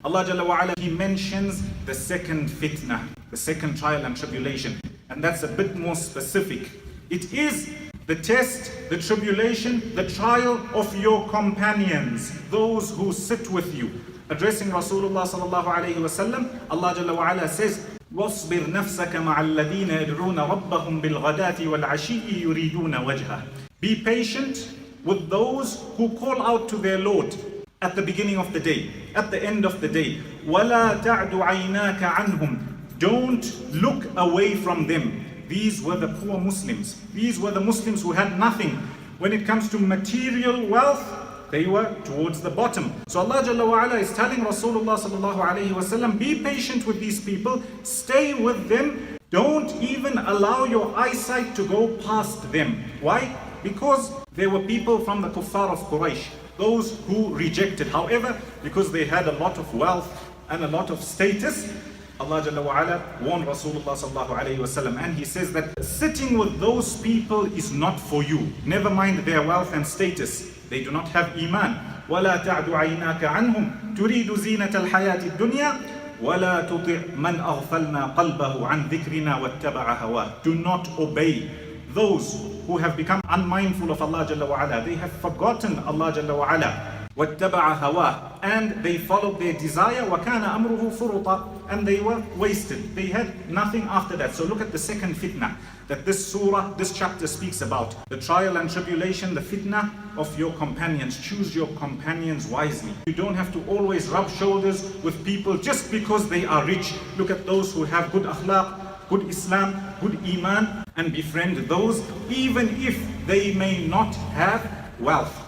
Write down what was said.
Allah Jalla wa Ala, He mentions the second fitnah, the second trial and tribulation. And that's a bit more specific. It is the test, the tribulation, the trial of your companions, those who sit with you. Addressing Rasulullah sallallahu alayhi wa sallam, Allah Jalla wa Ala says, وَاصْبِرْ نَفْسَكَ مَعَ الَّذِينَ يَدْعُونَ رَبَّهُمْ بِالْغَدَاةِ وَالْعَشِيِّ يُرِيدُونَ وَجْهَهُ. Be patient with those who call out to their Lord at the beginning of the day, at the end of the day. وَلَا تَعْدُ عَيْنَاكَ عَنْهُمْ. Don't look away from them. These were the poor Muslims. These were the Muslims who had nothing. When it comes to material wealth, they were towards the bottom. So Allah Jalla wa Ala is telling Rasulullah sallallahu alayhi wa sallam, be patient with these people, stay with them, don't even allow your eyesight to go past them. Why? Because there were people from the kuffar of Quraysh, those who rejected. However, because they had a lot of wealth and a lot of status, Allah Jalla wa Ala warned Rasulullah sallallahu alayhi wa sallam, and He says that sitting with those people is not for you. Never mind their wealth and status. They do not have iman. وَلَا تَعْدُ عَيْنَاكَ عَنْهُمْ تُرِيدُ زِينَةَ الْحَيَاةِ الدُّنْيَا وَلَا تُطِعْ مَنْ أَغْفَلْنَا قَلْبَهُ عَنْ ذِكْرِنَا وَاتَّبَعَ هَوَاهُ. Do not obey those who have become unmindful of Allah Jalla wa Ala. They have forgotten Allah Jalla wa Ala. وَاتَّبَعَ هَوَاهُ. And they followed their desire. وَكَانَ أَمْرُهُ فُرُطًا. And they were wasted. They had nothing after that. So look at the second fitnah that this surah, this chapter speaks about. The trial and tribulation, the fitnah of your companions. Choose your companions wisely. You don't have to always rub shoulders with people just because they are rich. Look at those who have good akhlaq, good Islam, good iman, and befriend those even if they may not have wealth.